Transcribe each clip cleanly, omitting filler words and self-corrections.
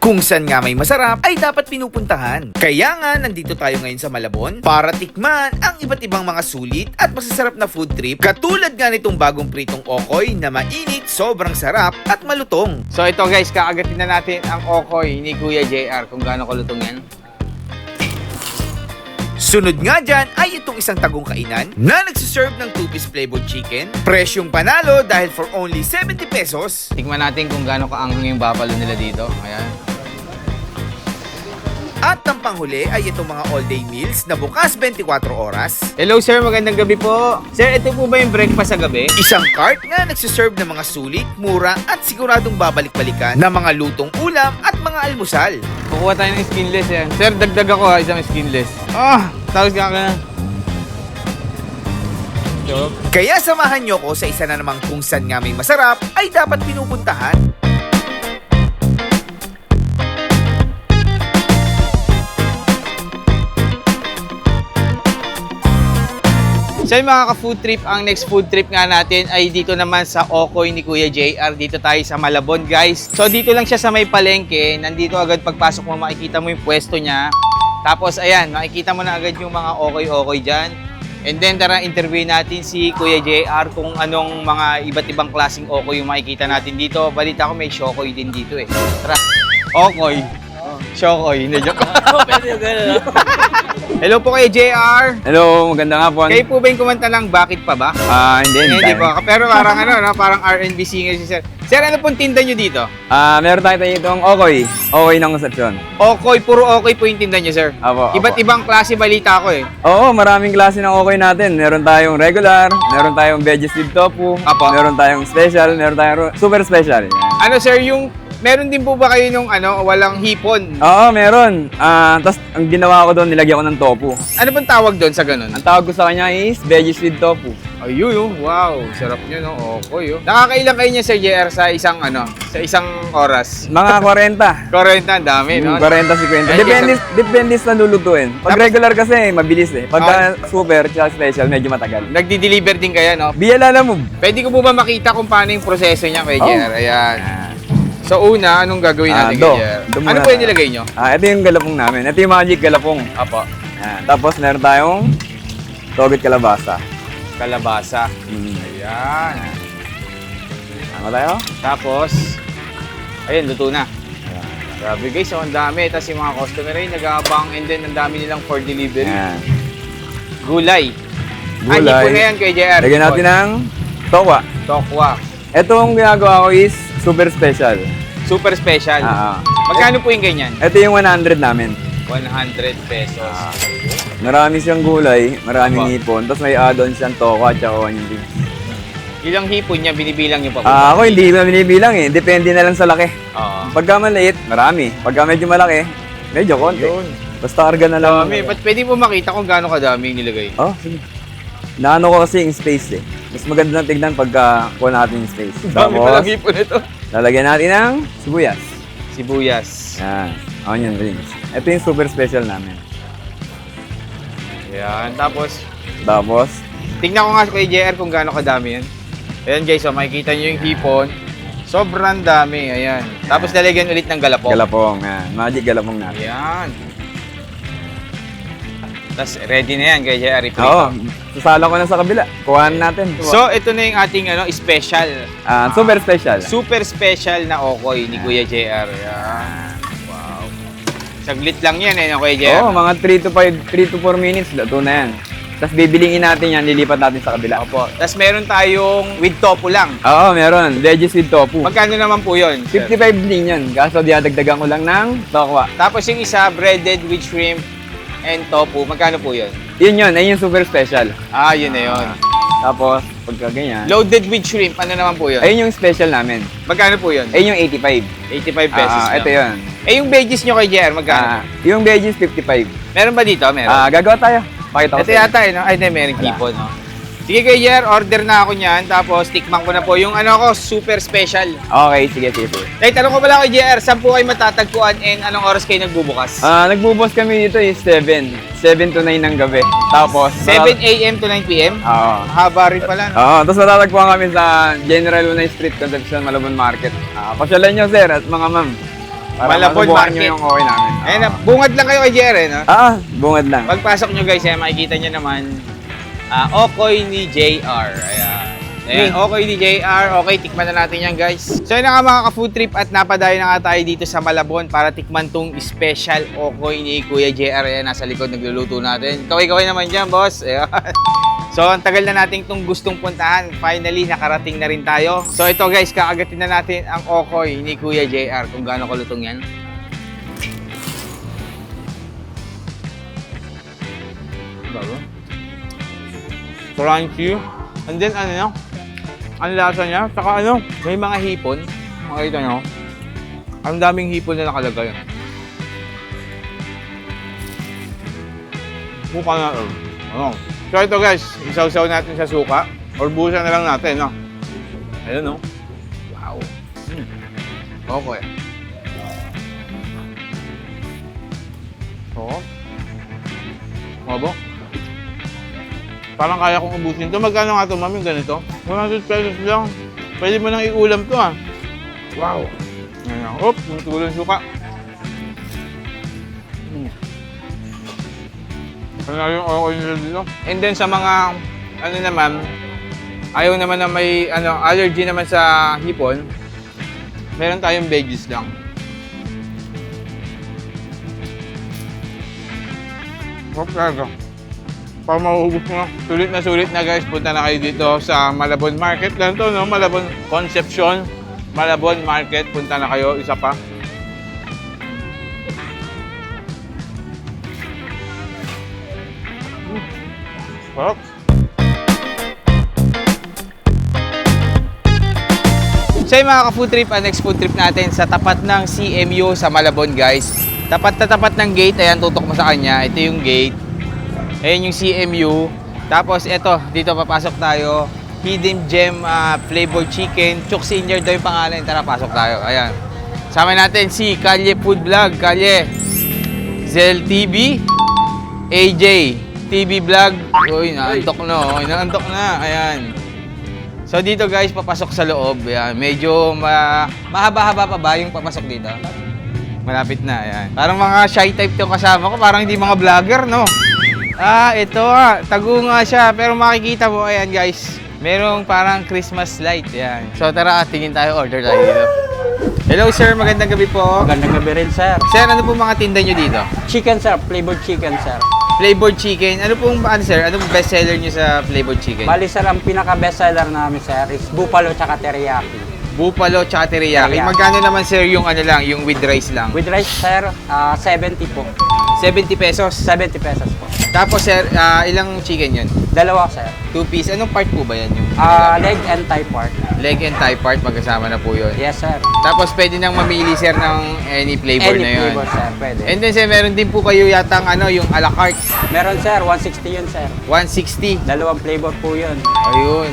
Kung saan nga may masarap ay dapat pinupuntahan. Kaya nga nandito tayo ngayon sa Malabon para tikman ang iba't ibang mga sulit at masasarap na food trip katulad nga nitong bagong pritong okoy na mainit, sobrang sarap at malutong. So ito guys, kakagatin na natin ang okoy ni Kuya JR kung gaano kalutong yan. Sunod nga dyan ay itong isang tagong kainan na nagsiserve ng 2-piece flavored chicken. Presyong panalo dahil for only 70 pesos. Tikman natin kung gaano kaanghang yung buffalo nila dito. Ayan. At ang panghuli ay itong mga all-day meals na bukas 24 oras. Hello sir, magandang gabi po. Sir, ito po ba yung breakfast sa gabi? Isang cart nga nagsiserve ng mga sulit, mura at siguradong babalik-balikan na mga lutong ulam at mga almusal. Kukuha tayo ng skinless yan. Sir, dagdag ako isang skinless. Tapos ka na. Kaya samahan nyo ko sa isa na namang kung saan nga may masarap ay dapat pinupuntahan. So yung mga ka-food trip, ang next food trip nga natin ay dito naman sa Okoy ni Kuya JR. Dito tayo sa Malabon guys. So dito lang siya sa may palengke. Nandito agad pagpasok mo makikita mo yung pwesto niya. Tapos ayan, makikita mo na agad yung mga okoy-okoy dyan. And then tara interview natin si Kuya JR kung anong mga iba't ibang klaseng okoy yung makikita natin dito. Balita ko may shokoy din dito eh. Tara, okoy. Shokoy, hindi joke. Hello po kay JR. Hello, maganda nga po. Kayo po ba yung kumanta ng Bakit Pa Ba? Hindi po. Pero parang parang R&B singer si Sir. Sir, ano pong tinda nyo dito? Meron tayo itong Okoy. Okoy ng Concepcion. Okoy, puro Okoy po yung tinda nyo, Sir. Apo. Iba't ibang klase balita ko eh. Oo, maraming klase ng Okoy natin. Meron tayong regular, meron tayong veggies with tofu, Apo. meron tayong special, meron tayong super special. Yan. Ano Sir, meron din po ba kayo nung walang hipon? Oo, meron. Tapos ang ginawa ko doon, nilagyan ko ng tofu. Ano bang tawag doon sa ganun? Ang tawag ko sa kanya is veggies with tofu. Ayun, wow. Sarap nyo, no? Okoy, oh. Nakakailang kayo niya, Sir JR, sa isang oras? Mga 40. 40, ang dami, no? 40, 50. Depende sa lulutuin. Pag regular kasi, mabilis eh. Pagka super, tsaka special, medyo matagal. Nagdi-deliver din kayo, no? Biyalala mo. Pwede ko po ba makita kung paano yung proseso niya kay JR? Ayan. So una, anong gagawin natin kay JR? Ano po yung nilagay nyo? Ito yung galapong namin. Ito yung magic galapong. Apo. Tapos meron tayong toget kalabasa. Kalabasa. Ayan. Ano tayo? Tapos, ayun, luto na. Grabe guys, so ang dami. Tapos yung mga customer ay nag-aabang and then ang dami nilang for delivery. Ayan. Gulay. Gulay. Hipon na yan kay JR. Lagyan natin ng tokwa. Tokwa. Itong ginagawa ko is super special. Super special. Magkano po yung ganyan? Ito yung 100 namin. 100 pesos. Marami siyang gulay, maraming hipon. Tapos may add-on siyang tokwa at saka onion rings. Ilang hipon niya, binibilang niyo pa po? Ako hindi ko binibilang eh. Depende na lang sa laki. Oo. Pagka maliit, marami. Pagka medyo malaki, medyo konti. Yun. Basta karga na lang. Dami. Ba't pwede po makita kung gaano kadami yung nilagay? Oh, sige. Naano ko kasi yung space eh. Mas maganda na tignan pagka kuha natin yung space. Dami palang hipon ito. Lalagyan natin ng sibuyas. Sibuyas. Yan. Onion rings. Ito yung super special namin. Ayan. Tapos, tingnan ko nga kay JR kung gaano kadami yan. Ayan guys, so makikita nyo yung hipon. Sobrang dami. Ayan. Tapos lalagyan ulit ng galapong. Galapong. Yan. Magic galapong natin. Ayan. Tapos ready na yan kay JR. Oo. Sasala ko na sa kabila. Kuhaan natin. So, ito na yung ating special. Super special. Super special na okoy ni Kuya JR. Ayan. Wow. Saglit lang yan Kuya JR. Oo, mga 3 to 4 minutes. Luto na yan. Tapos bibilingin natin yan, lilipat natin sa kabila. Opo. Tapos meron tayong with tofu lang. Oo, meron. Veggies with tofu. Magkano naman po yun? 55 din yan. Kaso dinadagdagan ko lang ng tokwa. Tapos yung isa, breaded with shrimp and tofu. Magkano po yun? Yun. Ayun yung super special. Yun na yun. Tapos, pagka ganyan. Loaded with shrimp. Ano naman po yun? Ayun yung special namin. Magkano po yun? Ayun yung 85. 85 pesos lang. Ito yun. Yung veggies nyo kay JR, magkano? Yung veggies, 55. Meron ba dito? Meron. Gagawa tayo. Pakita ko Ito yata no? Ay, hindi, meron hipon, no? Sige kay JR, order na ako niyan. Tapos, tikman ko na po yung super special. Okay, sige. Ay, tanong ko pala kay JR, saan po kayo matatagpuan and anong oras kayo nagbubukas? Nagbubukas kami dito is 7 to 9 ng gabi. Tapos, 7 a.m. to 9 p.m.? Oo. Haba rin pala, no? Tapos matatagpuan kami sa General Lunay Street, Concepcion, Malabon Market. Pasyalan nyo, sir, at mga ma'am. Para Malabon masubukan nyo Market. yung okay namin. Ayan na, bungad lang kayo kay JR, no? Bungad lang. Pagpasok nyo guys, makikita nyo naman, Okoy ni JR. Ayan, Okoy ni JR. Okay, tikman na natin yan guys. So yun na nga mga ka-food trip at napadayo na nga tayo dito sa Malabon para tikman tong special Okoy ni Kuya JR. Ayan, nasa likod nagluluto natin. Kaway-kaway naman dyan, boss. Ayan. So, ang tagal na natin itong gustong puntahan. Finally, nakarating na rin tayo. So, ito guys, kakagatin na natin ang Okoy ni Kuya JR. Kung gaano kalutong yan. Bago. Crunchy. And then, ano nyo? Ang lasa niya. Saka ano, may mga hipon. Makikita nyo. Ang daming hipon na nakalagay. Suka na. Ano? So ito guys, isaw-saw natin sa suka. Or buhusan na lang natin, no? Ayun, no? Wow. Okay. Oo. Mabo. Parang kaya kong ubusin ito. Magkano nga ito, ma'am, yung ganito? 100 pesos lang. Pwede mo nang iulam ito, ah. Wow. Ayan. Oop, yung suka. Ano yung okay nila dito? And then sa mga, ano naman, ayaw naman na may allergy naman sa hipon, meron tayong veggies lang. Sarap talaga. Para maubos mo. Sulit na guys, punta na kayo dito sa Malabon Market. Lang to, no? Malabon Concepcion, Malabon Market. Punta na kayo, isa pa. Sarap. So yung mga ka-food trip, next food trip natin sa tapat ng CMU sa Malabon guys. Tapat na tapat ng gate, ayan tutok mo sa kanya. Ito yung gate. Ayan yung CMU. Tapos ito, dito papasok tayo. Hidden Gem Flavor Chicken. Chooks Inyard daw yung pangalan. Tara, pasok tayo. Ayan. Sama natin si Kalye Food Vlog. Kalye. Zel TV. AJ. TV Vlog. Uy, naantok na. Oh. Naantok na. Ayan. So dito guys, papasok sa loob. Ayan. Medyo mahaba-haba pa ba yung papasok dito? Malapit na. Ayan. Parang mga shy type yung kasama ko. Parang hindi mga vlogger, no? Ito tago nga siya. Pero makikita mo, ayan guys. Merong parang Christmas light. Ayan. So tara, tingin tayo. Order tayo dito. Hello sir, magandang gabi po. Magandang gabi rin, sir. Sir, ano po mga tinda nyo dito? Chicken, sir. Flavored chicken, sir. Flavored chicken. Ano pong, sir? Ano pong best seller nyo sa flavored chicken? Bali, sir, ang pinaka-best seller namin, sir, is buffalo tsaka teriyaki. Buffalo tsaka teriyaki. Teriyaki. Magkano naman sir yung ano lang, yung with rice lang? With rice, sir, 70 po. 70 pesos. 70 pesos po. Tapos sir, ilang chicken yun? Dalawa, sir. 2 piece. Anong part po ba yan? Yung Leg and thigh part. leg and thigh part, magkasama na po yun. Yes, sir. Tapos pwede nang mamili sir ng any flavor Any na yun. flavor, sir. Pwede. And then sir, meron din po kayo yatang yung a la carte. Meron, sir. 160 yun, sir. 160. Dalawang flavor po yun. Ayun.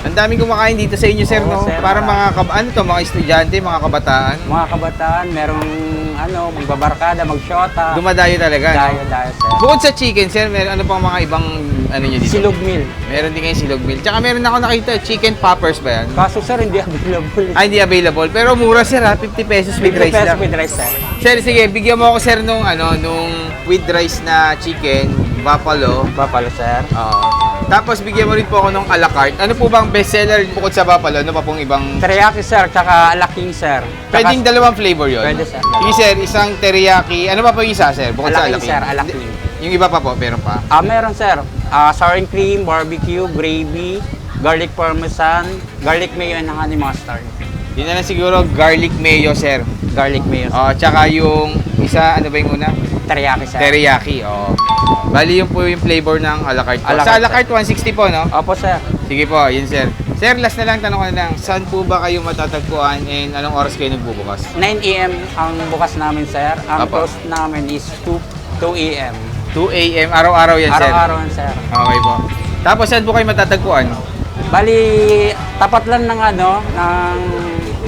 Ang daming kumakain dito sa inyo sir, Oo, no? sir. Para mga, mga estudyante, mga kabataan. Mga kabataan, merong magbabarkada, magshota. Dumadayo talaga, no? Dayo, sir. Bukod sa chicken, sir, meron ano pang mga ibang nyo dito? Silog meal. Meron din kayo silog meal. Tsaka meron ako nakita, chicken poppers ba yan? Kaso, sir, hindi available. Hindi available. Pero mura, sir, 50 pesos with 50 rice pesos lang. with rice, sir. Sir, sige, bigyan mo ako, sir, nung with rice na chicken, buffalo. Buffalo, sir. Tapos, bigyan mo rin po ako nung a la carte. Ano po bang bestseller bukod sa buffalo? Ano pa pong ibang... Teriyaki, sir, tsaka alaking, sir. Pwedeng dalawang flavor yun? Pwede, sir. Sige, sir, isang teriyaki. Ano pa po yung isa, sir? Bukod sa Alaking, alaking. sir, alaking. Yung iba pa po, meron pa. Meron, sir. Sour and cream, barbecue, gravy, garlic parmesan, garlic mayo, and honey mustard. Yun na lang siguro, garlic mayo, sir. Garlic mayo, sir. Tsaka yung isa, ano ba yung una? Teriyaki, sir. Teriyaki, Bali yung po yung flavor ng a la carte po. A la Sa a carte, la carte, 160 po, no? Opo, sir. Sige po, yun sir. Sir, last na lang, tanong ko na lang, saan po ba kayo matatagpuan and anong oras kayo nagbubukas? 9 a.m. ang bukas namin, sir. Ang Apo. close namin is 2 a.m. 2 a.m. Araw-araw yan, sir? Araw-araw, sir. Okay po. Tapos saan po kayo matatagpuan? Bali, tapat lang ng ng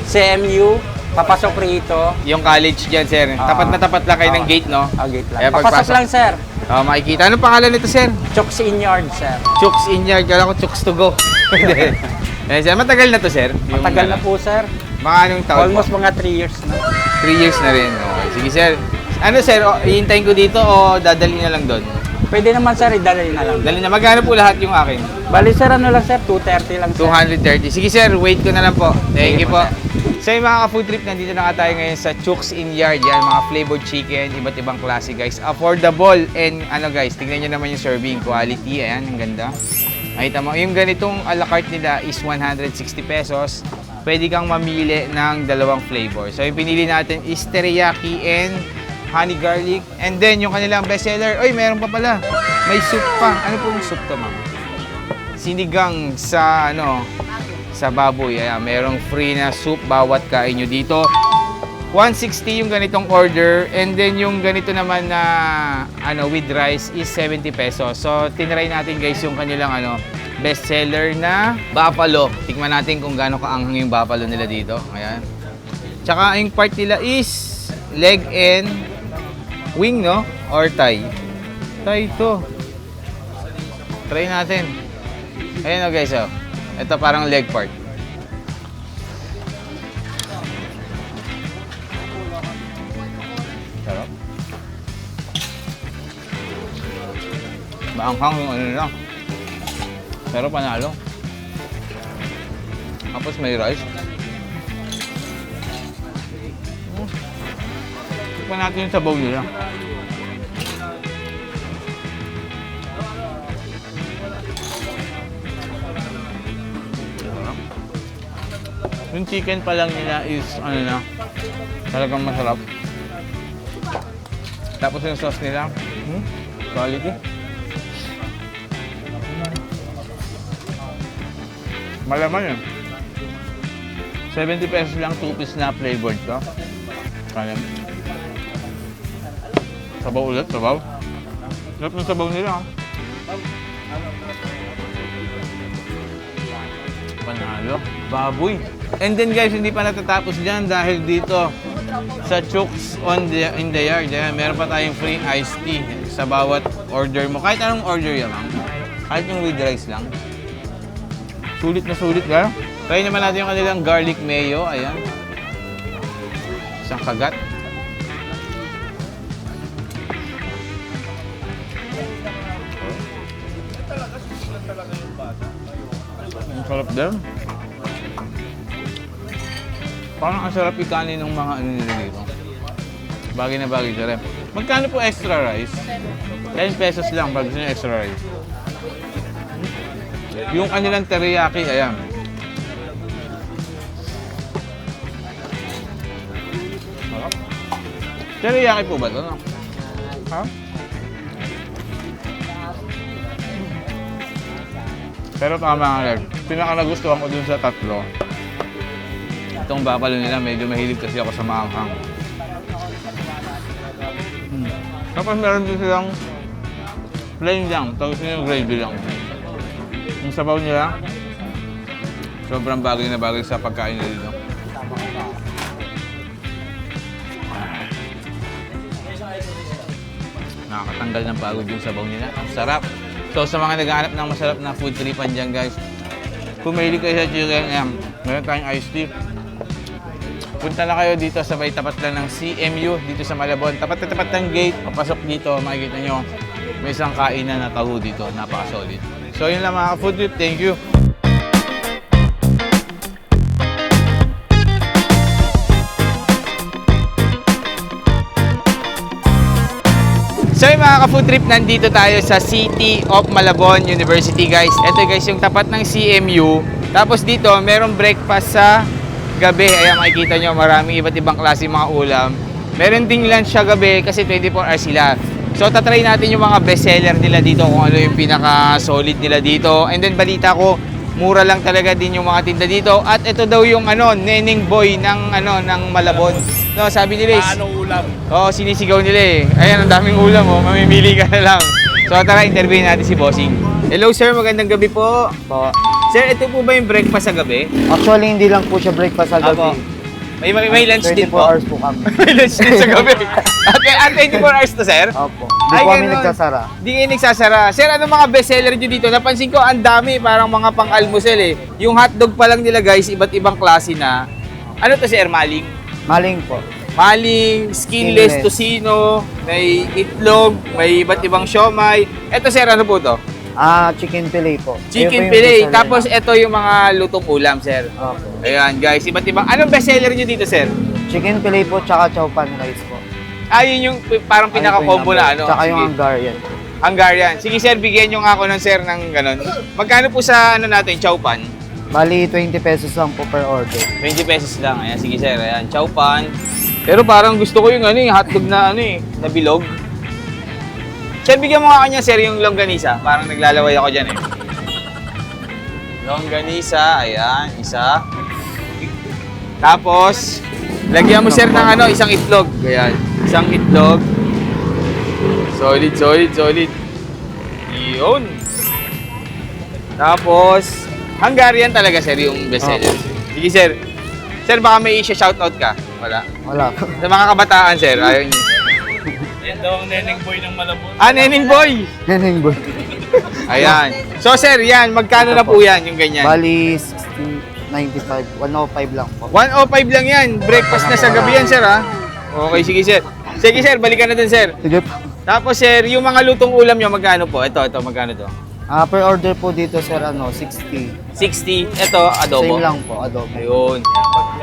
CMU, papasok rito. Yung college dyan, sir. Tapat na tapat lang kayo ng gate, no? Gate lang. Kaya Papasok pagpasok- lang, sir. Makikita. Anong pangalan nito, sir? Chooks Inyard, sir. Chooks Inyard. Kala ko Chooks to go. Sir, matagal na to, sir? Matagal na po, sir. Mga anong taon Almost po? mga 3 years na. 3 3 years na rin. Okay. Sige sir. Ano sir, ihintayin ko dito o dadali na lang doon? Pwede naman sir, idalhin na lang. Dali na. Magkano po lahat yung akin? Bali sir, ano lang sir, 230 lang sir. 230. Sige sir, wait ko na lang po. Thank you po. So yung mga ka-food trip, nandito na nga tayo ngayon sa Chooks in Yard. Yan, mga flavored chicken, iba't ibang klase guys. Affordable and ano guys, tingnan nyo naman yung serving quality. Ayan, ang ganda. Nakita mo, yung ganitong a la carte nila is 160 pesos. Pwede kang mamili ng dalawang flavor. So yung pinili natin is teriyaki and honey garlic. And then yung kanilang bestseller, oy, meron pa pala. May soup pa. Ano pong soup to, ma'am? Sinigang sa ano, sa baboy. Ayan, merong free na soup bawat kain nyo dito. 160 yung ganitong order, and then yung ganito naman na ano with rice is 70 pesos. So tinry natin guys yung kanilang ano best seller na buffalo. Tikman natin kung gaano kaanghang yung buffalo nila dito. Ayan. Tsaka yung part nila is leg and wing, no? Or thigh. Thigh to. Try natin. Ayan o guys, oh. Ito parang leg part. Sarap. Maanghang yung ano nila. Pero panalo. Tapos may rice. Tikman natin yung sabaw nila. Yung chicken pa lang nila is ano na, talagang masarap. Tapos yung sauce nila, quality. Malaman yun. 70 pesos lang, 2 piece na flavored to. Kaya. Sabaw ulit, sabaw. Sarap ng sabaw nila. Panalo. Baboy. And then guys, hindi pa natatapos dyan dahil dito sa Chooks in the Yard, meron pa tayong free iced tea sa bawat order mo. Kahit anong order yan, ma'am. Kahit yung with rice lang. Sulit na sulit, gano'n? Try naman natin yung kanilang garlic mayo. Ayan. Isang kagat. Ang sarap din. Parang ang sarap ikanin ng mga ano nila dito. Bagay na bagay siya rin. Magkano po extra rice? 10 pesos lang pag gusto nyo extra rice. Yung kanilang teriyaki, ayan. Sarap. Teriyaki po ba ito? No? Ha? Pero tama nga lang. Pinaka nagustuhan ko dun sa tatlo. Itong buffalo nila, medyo mahilig kasi ako sa maanghang. Tapos meron din silang plain lang, tapos yung gravy lang. Yung sabaw nila, sobrang bagay na bagay sa pagkain nila dito. Nakakatanggal ng pagod yung sabaw nila. Ang sarap. So sa mga naghahanap ng masarap na food tripan dyan guys, kung mahilig kayo sa chicken, meron tayong iced tea. Punta na kayo dito sa may tapat lang ng CMU dito sa Malabon. Tapat na tapat ng gate, papasok dito, makikita nyo may isang kainan na taho dito, napaka-solid. So yun lang mga food trip, thank you. So yung mga ka-food trip, nandito tayo sa City of Malabon University guys. Ito guys yung tapat ng CMU. Tapos dito merong breakfast sa gabi. Ayan makikita nyo maraming iba't ibang klase mga ulam. Meron ding lunch sa gabi kasi 24 hours sila. So tatry natin yung mga bestseller nila dito kung ano yung pinaka-solid nila dito. And then balita ko, mura lang talaga din yung mga tinda dito. At ito daw yung ano, neneng boy ng ano ng Malabon. No, sabi nila is ulam? Oo, sinisigaw nila eh. Ayan, ang daming ulam oh. Mamimili ka na lang. So tara, interviewin natin si Bossing. Hello sir, magandang gabi po. Sir, ito po ba yung breakfast sa gabi? Actually, hindi lang po siya breakfast sa gabi. May lunch din 24 po. hours po kami. May lunch din sa gabi. Okay, 24 hours to sir? Opo. Hindi po kami nagsasara. Hindi kayo nagsasara. Sir, ano mga bestseller nyo dito? Napansin ko, ang dami, parang mga pang-almusel eh. Yung hotdog pa lang nila guys, iba't ibang klase na. Ano to sir, maling? Maling po. maling, skinless, Skinless. tocino, may itlog, may iba't ibang siomay. Ito sir, ano po to? Chicken fillet po. Chicken Ayun po yung fillet. bestseller Tapos ito yung mga lutong ulam, sir. na- Opo. Ayan guys, iba't ibang. Anong bestseller nyo dito, sir? Chicken fillet po, tsaka chow pan rice po. Yun yung parang pinaka-combo na ano. Tsaka yung Sige. Hungarian. Hungarian. Sige sir, bigyan nyo nga ako ng sir ng ganun. Magkano po sa ano natin, chow pan? Bali, 20 pesos lang po per order. 20 pesos lang. Ayan, sige sir. Ayan, chow pan. Pero parang gusto ko yung ano eh, hotdog na ano eh, na bilog. Sir, bigyan mo nga kanya sir yung longganisa. Parang naglalaway ako dyan eh. Longganisa, ayan, isa. Tapos, lagyan mo sir ng ano, isang itlog. Ayan, isang itlog. Solid, solid, solid. Yun. Tapos, Hungarian talaga sir yung bestseller. Sige sir. Sir, baka may i-shoutout ka. Wala. Wala po. Sa mga kabataan sir, ayaw niyo. Yan daw ang neneng boy ng Malabon. Neneng boy! Neneng boy. Ayan. So sir, yan, magkano na po yan yung ganyan? Bali, 60, 95, 105 lang po. 105 lang yan. Breakfast na sa gabi yan sir ha. Okay, sige sir. Sige sir, balikan na dun sir. Sige po. Tapos sir, yung mga lutong ulam nyo, magkano po? Ito, magkano to? Per order po dito, sir, 60. 60. Ito, adobo. Same lang po, adobo. Ayun.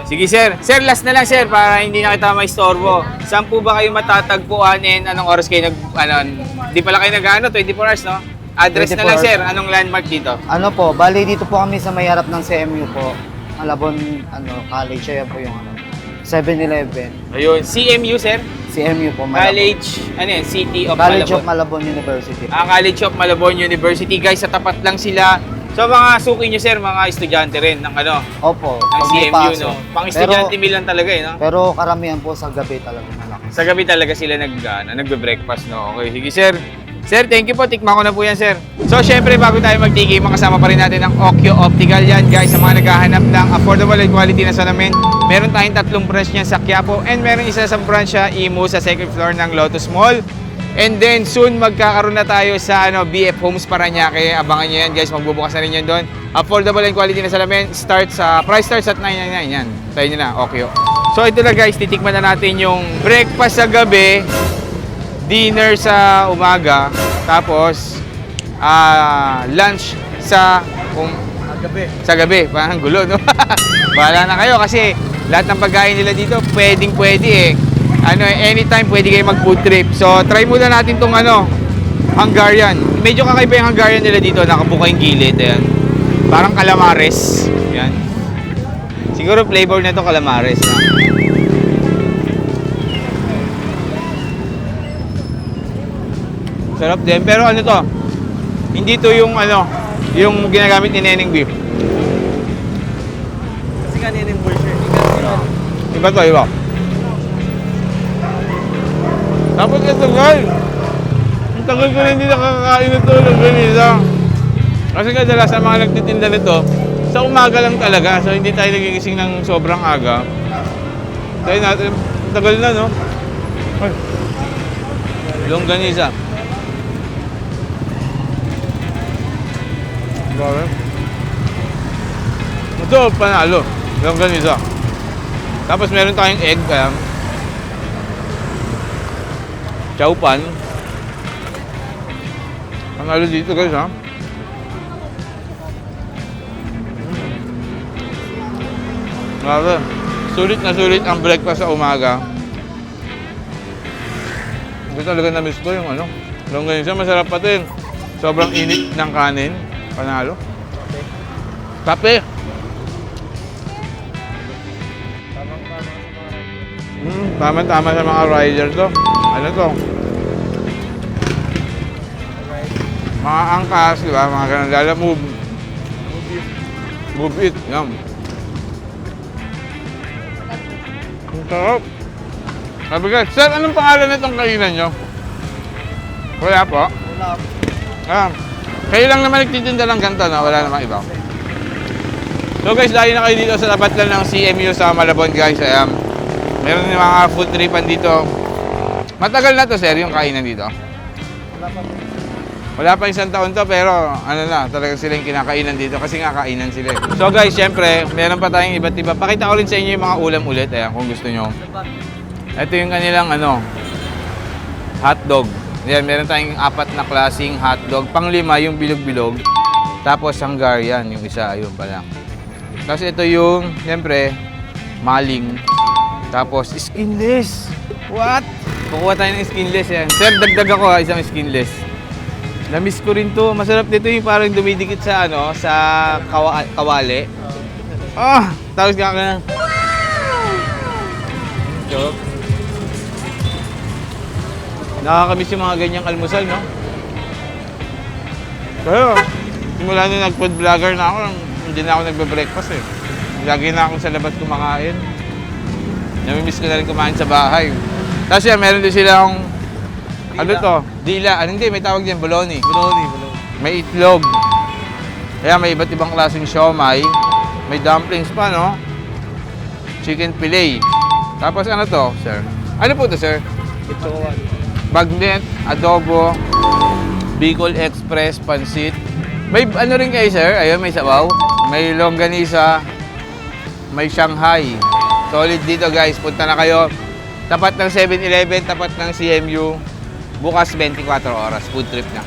Sige sir. Sir, last na lang sir para hindi na kita maistorbo. Saan po ba kayo matatagpuan and anong oras kayo di pala kayo nag-ano, 24 hours no? Address na 24 lang hours. sir, anong landmark dito? Ano po, bali dito po kami sa may harap ng CMU po. Malabon, college, ayan po yung 7-Eleven. Ayun, CMU sir. CMU po, Malabon. College, ano yan, City of College of Malabon. Malabon University. College of Malabon University. Guys, sa tapat lang sila. So mga suki nyo sir, mga estudyante rin ng ano, Opo, ng pag may CMU pasok. no. Pang estudyante meal lang talaga eh no. Pero karamihan po sa gabi talaga malaki. Sa gabi talaga sila nagbe-breakfast no. Okay, sige sir. Sir, thank you po. Tikman ko na po yan, sir. So, syempre, bago tayo magtiki, makasama pa rin natin ang Okyo Optical yan, guys. Sa mga naghahanap ng affordable and quality na salamin, meron tayong 3 branch niyan sa Quiapo and meron isa sa branch sa Imo sa second floor ng Lotus Mall. And then, soon, magkakaroon na tayo sa BF Homes Parañaque. Abangan nyo yan, guys. Magbubukas na rin yan doon. Affordable and quality na salamin, price starts at 999 yan. Tayo nyo na, Okyo. So, ito na, guys. Titikman na natin yung breakfast sa gabi, dinner sa umaga, tapos lunch sa gabi. Parang gulo, no? Bahala na kayo kasi lahat ng pagkain nila dito pwede eh. Anytime pwede kayo mag-food trip. So, try muna natin tong Hungarian. Medyo kakaiba yung Hungarian nila dito, nakabuka yung gilid, ayan. Parang calamares. Yan. Siguro flavor na to calamares na. Sarap din. Pero ano to? Hindi to yung yung ginagamit ni Neneng Beef. Kasi nga neneng boy siya. Iba to, iba. Tapos ito guys. Ang tagal ko na hindi nakakakain ito ng ganito. Kasi kadalasan mga nagtitinda nito, sa umaga lang talaga. So hindi tayo nagigising ng sobrang aga. Tayo natin, tagal na no? Ay. Longganisa. Grabe. Ito, panalo. Longganisa. Tapos meron tayong egg, chow pan. Panalo dito guys ha. Grabe. Sulit na sulit ang breakfast sa umaga. Ito talaga na-miss ko yung longganisa. Masarap pa din. Sobrang init ng kanin. Panalo. Kape. Tama-tama sa mga riders to. Ano to? Mga angkas, di ba? Mga ganun. Lala move. Move it. Yan. Ang sarap. Sabi ka, sir, anong pangalan na itong kainan nyo? Wala po? Wala po. Kayo lang naman nagtitinda ng ganito, no? Wala namang iba. So guys, dahil na kayo dito sa tapat lang ng CMU sa Malabon, guys. Meron yung mga food tripan dito. Matagal na to, sir, yung kainan dito. Wala pa isang taon to, pero talagang sila yung kinakainan dito kasi nga kainan sila. So guys, syempre, meron pa tayong iba't iba. Pakita ko rin sa inyo yung mga ulam ulit, kung gusto nyo. Ito yung kanilang ano, hotdog. Yan, meron tayong 4 na klaseng hotdog. Pang-5 yung bilog-bilog. Tapos Hungarian, yung isa, ayun pala. Tapos ito yung, siyempre, maling. Tapos skinless. What? Kukuha tayo ng skinless yan. Sir, dagdag ako ha, isang skinless. Na-miss ko rin to. Masarap dito yung parang dumidikit sa ano, sa kawali. Ah, tapos ka na. Joke. Nakakamiss yung mga ganyang almusal, no? Pero, simula nung nag-food vlogger na ako, hindi na ako nagbe-breakfast eh. Lagi na akong sa labas kumakain. Namimiss ko na rin kumain sa bahay. Tapos yan, meron din silang, ano to? Dila. Ano hindi, may tawag din, bologna. Bologna. May itlog. Kaya may iba't ibang klaseng siomay. May dumplings pa, no? Chicken fillet. Tapos ano to, sir? Ano po to, sir? Ito Bagnet, adobo, Bicol Express, pansit. May ano rin kayo, sir? Ayun, may sabaw. May longganisa. May Shanghai. Solid dito, guys. Punta na kayo. Tapat ng 7-Eleven, tapat ng CMU. Bukas 24 oras. Food trip na.